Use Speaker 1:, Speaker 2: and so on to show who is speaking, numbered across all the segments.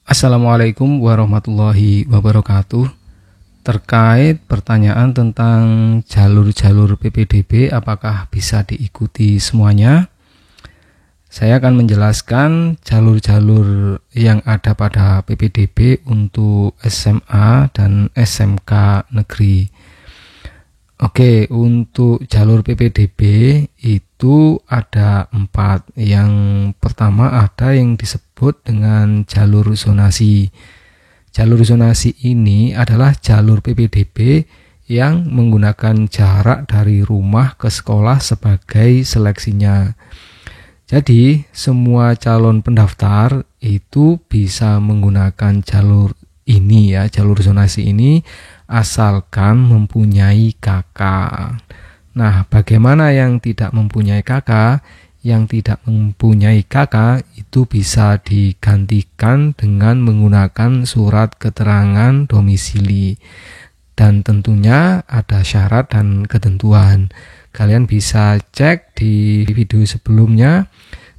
Speaker 1: Assalamualaikum warahmatullahi wabarakatuh. Terkait pertanyaan tentang jalur-jalur PPDB, apakah bisa diikuti semuanya? Saya akan menjelaskan jalur-jalur yang ada pada PPDB untuk SMA dan SMK negeri. Oke, untuk jalur PPDB itu ada 4. Yang pertama ada yang disebut dengan jalur zonasi. Jalur zonasi ini adalah jalur PPDB yang menggunakan jarak dari rumah ke sekolah sebagai seleksinya. Jadi, semua calon pendaftar itu bisa menggunakan jalur ini ya, jalur zonasi ini asalkan mempunyai KK. Nah, bagaimana yang tidak mempunyai KK? Yang tidak mempunyai KK itu bisa digantikan dengan menggunakan surat keterangan domisili. Dan tentunya ada syarat dan ketentuan. Kalian bisa cek di video sebelumnya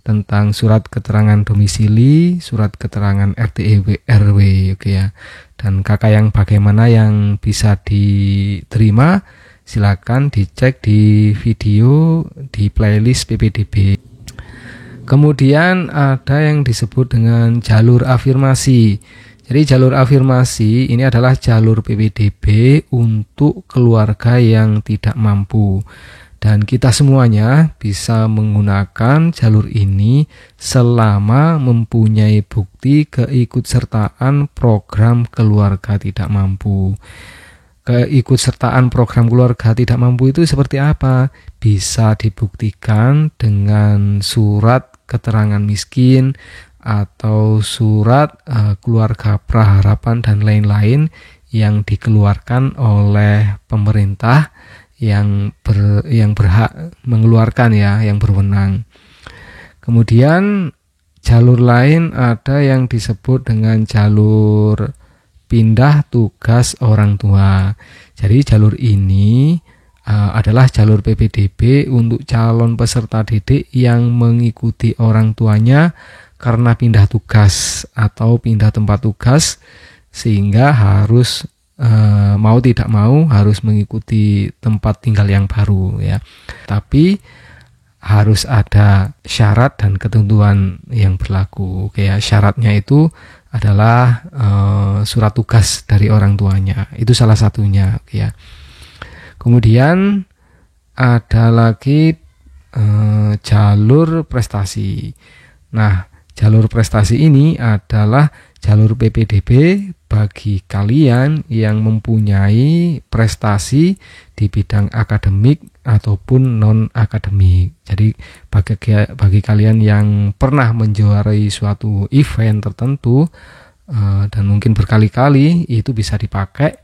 Speaker 1: tentang surat keterangan domisili, surat keterangan RT RW, oke ya. Dan KK yang bagaimana yang bisa diterima, silakan dicek di video di playlist PPDB. Kemudian ada yang disebut dengan jalur afirmasi. Jadi jalur afirmasi ini adalah jalur PPDB untuk keluarga yang tidak mampu. Dan kita semuanya bisa menggunakan jalur ini selama mempunyai bukti keikutsertaan program keluarga tidak mampu. Keikutsertaan program keluarga tidak mampu itu seperti apa? Bisa dibuktikan dengan surat keterangan miskin atau surat keluarga praharapan dan lain-lain yang dikeluarkan oleh pemerintah yang berhak mengeluarkan ya, yang berwenang. Kemudian jalur lain ada yang disebut dengan jalur pindah tugas orang tua. Jadi jalur ini adalah jalur PPDB untuk calon peserta didik yang mengikuti orang tuanya karena pindah tugas atau pindah tempat tugas, sehingga harus mau tidak mau harus mengikuti tempat tinggal yang baru ya. Tapi harus ada syarat dan ketentuan yang berlaku. Oke ya, syaratnya itu adalah surat tugas dari orang tuanya. Itu salah satunya, oke ya. Kemudian ada lagi jalur prestasi. Nah, jalur prestasi ini adalah jalur PPDB bagi kalian yang mempunyai prestasi di bidang akademik ataupun non-akademik. Jadi bagi kalian yang pernah menjuarai suatu event tertentu dan mungkin berkali-kali, itu bisa dipakai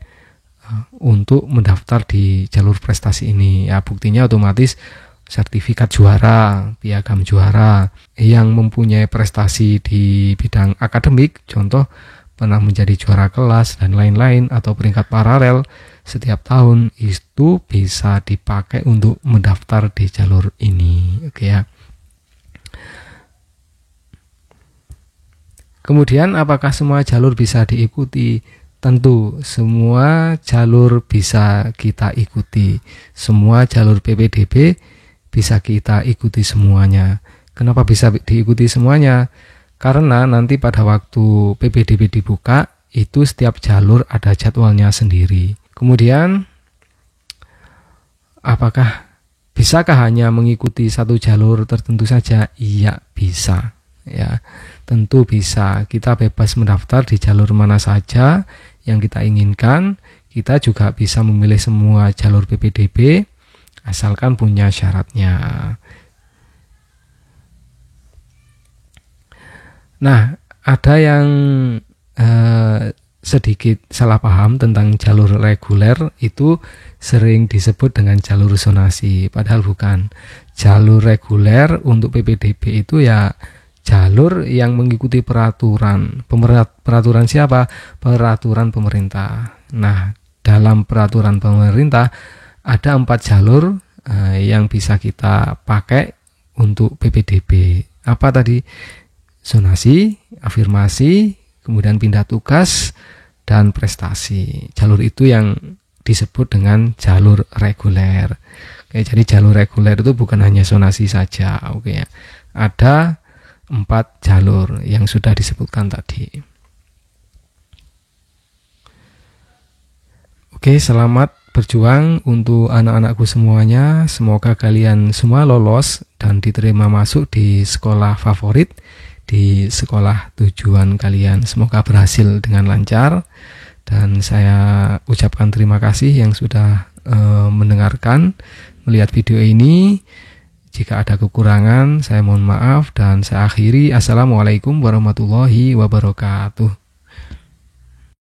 Speaker 1: untuk mendaftar di jalur prestasi ini. Ya, buktinya otomatis sertifikat juara, piagam juara. Yang mempunyai prestasi di bidang akademik, contoh pernah menjadi juara kelas dan lain-lain atau peringkat paralel setiap tahun, itu bisa dipakai untuk mendaftar di jalur ini, oke ya. Kemudian apakah semua jalur bisa diikuti? Tentu semua jalur bisa kita ikuti. Semua jalur PPDB bisa kita ikuti semuanya. Kenapa bisa diikuti semuanya? Karena nanti pada waktu PPDB dibuka, itu setiap jalur ada jadwalnya sendiri. Kemudian, bisakah hanya mengikuti satu jalur tertentu saja? Iya, bisa. Ya, tentu bisa. Kita bebas mendaftar di jalur mana saja yang kita inginkan. Kita juga bisa memilih semua jalur PPDB, asalkan punya syaratnya. Nah, ada yang sedikit salah paham tentang jalur reguler, itu sering disebut dengan jalur zonasi, padahal bukan. Jalur reguler untuk PPDB itu ya jalur yang mengikuti peraturan. Peraturan siapa? Peraturan pemerintah. Nah, dalam peraturan pemerintah ada 4 jalur yang bisa kita pakai untuk PPDB. Apa tadi? Zonasi, afirmasi, kemudian pindah tugas, dan prestasi. Jalur itu yang disebut dengan jalur reguler. Oke, jadi jalur reguler itu bukan hanya zonasi saja. Oke ya. Ada 4 jalur yang sudah disebutkan tadi. Oke, selamat berjuang untuk anak-anakku semuanya. Semoga kalian semua lolos dan diterima masuk di sekolah favorit, di sekolah tujuan kalian. Semoga berhasil dengan lancar. Dan saya ucapkan terima kasih yang sudah mendengarkan, melihat video ini. Jika ada kekurangan, saya mohon maaf dan saya akhiri. Assalamualaikum warahmatullahi wabarakatuh.